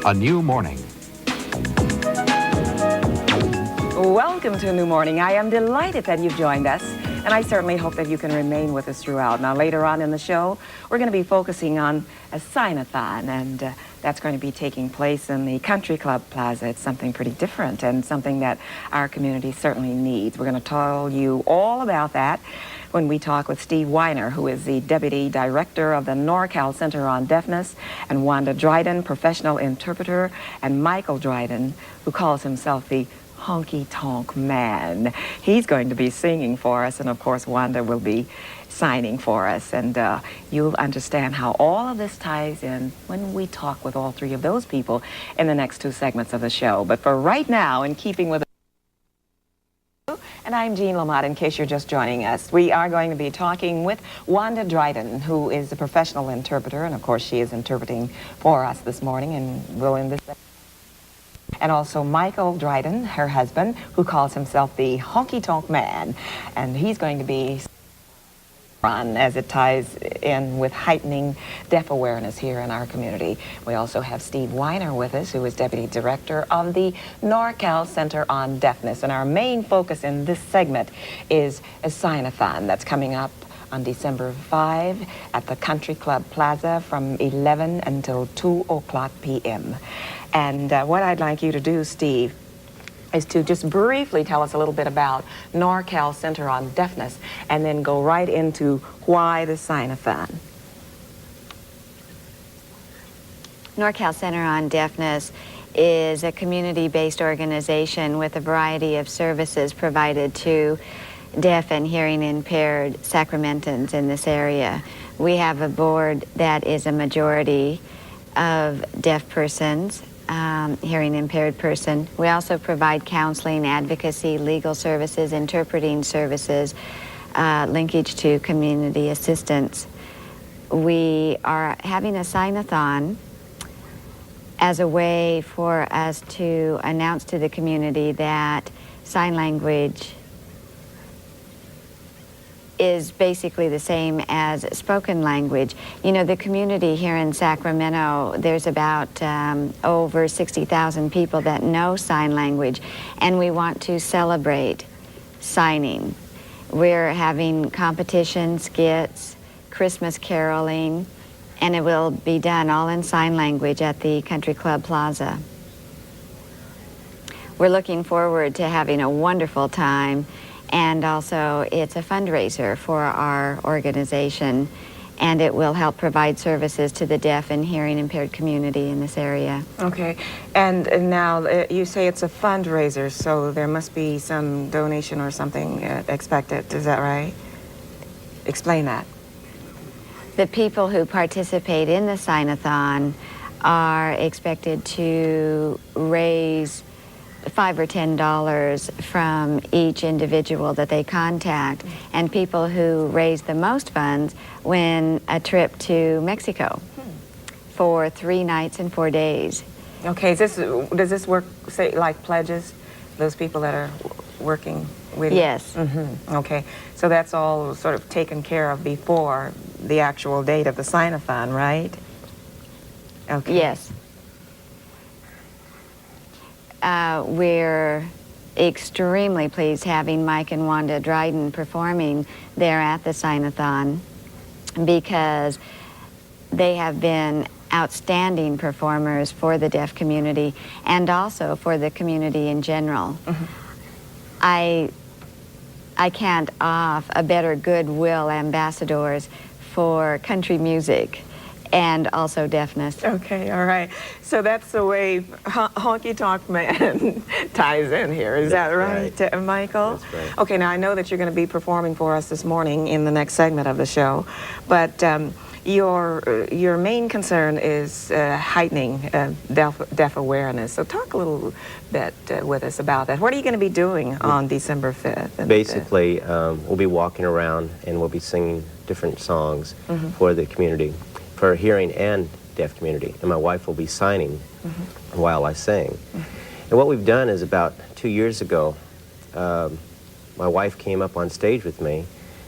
A new morning. Welcome to a new morning. I am delighted that you've joined us, and I certainly hope that you can remain with us throughout. Now, later on in the show, we're going to be focusing on a sign-a-thon, and that's going to be taking place in the Country Club Plaza. It's something pretty different and something that our community certainly needs. We're going to tell you all about that when we talk with Steve Weiner, who is the Deputy Director of the NorCal Center on Deafness, and Wanda Dryden, professional interpreter, and Michael Dryden, who calls himself the honky-tonk man. He's going to be singing for us, and of course Wanda will be signing for us, and you'll understand how all of this ties in when we talk with all three of those people in the next two segments of the show. But for right now, in keeping with and I'm Jean Lamont, in case you're just joining us. We are going to be talking with Wanda Dryden, who is a professional interpreter, and of course she is interpreting for us this morning and will in this. And also Michael Dryden, her husband, who calls himself the honky-tonk man, and he's going to be on as it ties in with heightening deaf awareness here in our community. We also have Steve Weiner with us, who is Deputy Director of the NorCal Center on Deafness. And our main focus in this segment is a sign-a-thon that's coming up on December 5 at the Country Club Plaza from 11 until 2 o'clock p.m. And what I'd like you to do, Steve, is to just briefly tell us a little bit about NorCal Center on Deafness, and then go right into why the sign-a-thon. NorCal Center on Deafness is a community-based organization with a variety of services provided to deaf and hearing-impaired Sacramentans in this area. We have a board that is a majority of deaf persons, hearing-impaired person. We also provide counseling, advocacy, legal services, interpreting services, linkage to community assistance. We are having a sign-a-thon as a way for us to announce to the community that sign language is basically the same as spoken language. You know, the community here in Sacramento, there's about over 60,000 people that know sign language, and we want to celebrate signing. We're having competition skits, Christmas caroling, and it will be done all in sign language at the Country Club Plaza. We're looking forward to having a wonderful time. And also, it's a fundraiser for our organization, and it will help provide services to the deaf and hearing-impaired community in this area. Okay, and now you say it's a fundraiser, so there must be some donation or something expected, is that right? Explain that. The people who participate in the sign-a-thon are expected to raise $5 or $10 from each individual that they contact, and people who raise the most funds win a trip to Mexico for 3 nights and 4 days. Okay, does this work, say, like pledges, those people that are working with you? Yes. Okay, so that's all sort of taken care of before the actual date of the sign-a-thon, right? Okay. Yes. We're extremely pleased having Mike and Wanda Dryden performing there at the sign-a-thon, because they have been outstanding performers for the deaf community and also for the community in general. I can't off a better goodwill ambassadors for country music and also deafness. Okay, all right. So that's the way honky-tonk man ties in here. Is that right, Michael? That's right. Okay, now I know that you're going to be performing for us this morning in the next segment of the show, but your main concern is heightening deaf awareness. So talk a little bit with us about that. What are you going to be doing on December 5th? Basically, we'll be walking around and we'll be singing different songs for the community, for hearing and deaf community. And my wife will be signing while I sing. And what we've done is about 2 years ago, my wife came up on stage with me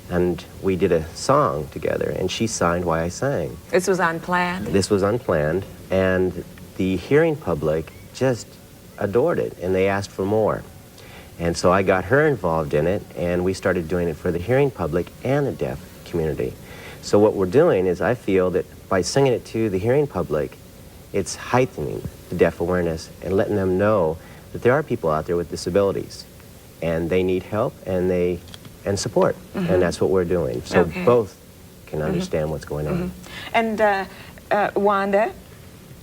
and we did a song together, and she signed while I sang. This was unplanned? This was unplanned, and the hearing public just adored it, and they asked for more. And so I got her involved in it, and we started doing it for the hearing public and the deaf community. So what we're doing is, I feel that by singing it to the hearing public, it's heightening the deaf awareness and letting them know that there are people out there with disabilities, and they need help and support, and that's what we're doing. So both can understand what's going on. And Wanda,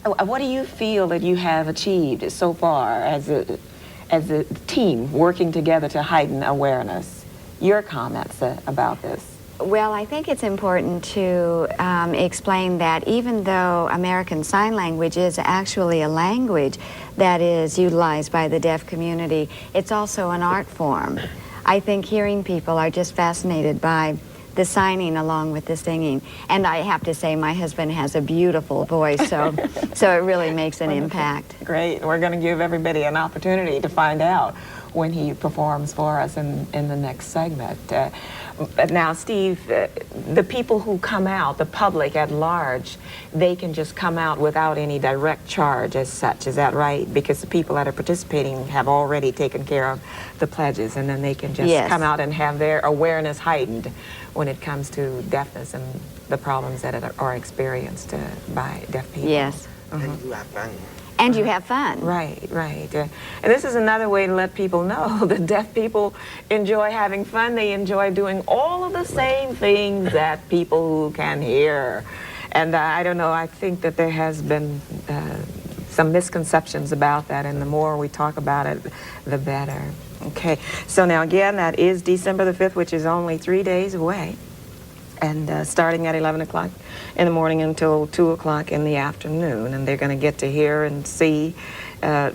what do you feel that you have achieved so far as a team working together to heighten awareness? Your comments about this? Well, I think it's important to explain that even though American Sign Language is actually a language that is utilized by the deaf community, it's also an art form. I think hearing people are just fascinated by the signing along with the singing. And I have to say, my husband has a beautiful voice, so it really makes an impact. Great. We're going to give everybody an opportunity to find out when he performs for us in the next segment. But now, Steve, the people who come out, the public at large, they can just come out without any direct charge as such. Is that right? Because the people that are participating have already taken care of the pledges, and then they can just come out and have their awareness heightened when it comes to deafness and the problems that are experienced by deaf people. Yes. And you have fun. And you have fun. Right, right. And this is another way to let people know that deaf people enjoy having fun. They enjoy doing all of the same things that people who can hear. And I don't know, I think that there has been some misconceptions about that, and the more we talk about it, the better. Okay, so now again, that is December the 5th, which is only 3 days away. And starting at 11 o'clock in the morning until 2 o'clock in the afternoon. And they're going to get to hear and see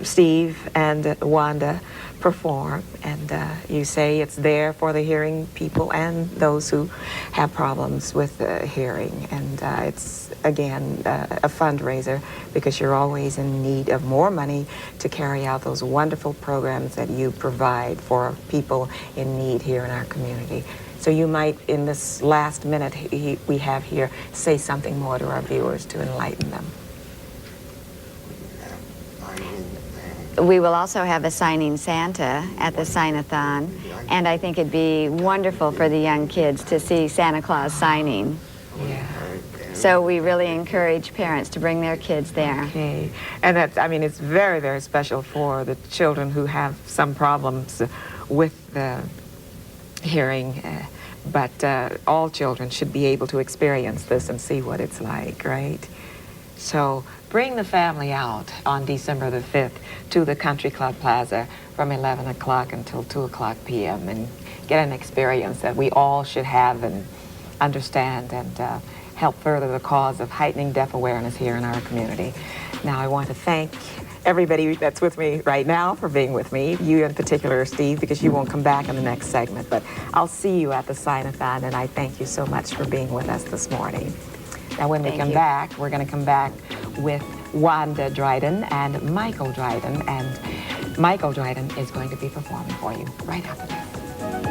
Steve and Wanda perform. And you say it's there for the hearing people and those who have problems with hearing. And it's, again, a fundraiser because you're always in need of more money to carry out those wonderful programs that you provide for people in need here in our community. So you might, in this last minute we have here, say something more to our viewers to enlighten them. We will also have a signing Santa at the Sign-a-thon, and I think it'd be wonderful for the young kids to see Santa Claus signing. Yeah. So we really encourage parents to bring their kids there. Okay. And that's, I mean, it's very, very special for the children who have some problems with the hearing, but all children should be able to experience this and see what it's like, right? So bring the family out on December the 5th to the Country Club Plaza from 11 o'clock until 2 o'clock p.m. and get an experience that we all should have and understand and help further the cause of heightening deaf awareness here in our community. Now I want to thank everybody that's with me right now for being with me, you in particular, Steve, because you won't come back in the next segment, but I'll see you at the Sign-a-thon, and I thank you so much for being with us this morning. Now when we come back, we're going to come back with Wanda Dryden and Michael Dryden, and Michael Dryden is going to be performing for you right after this.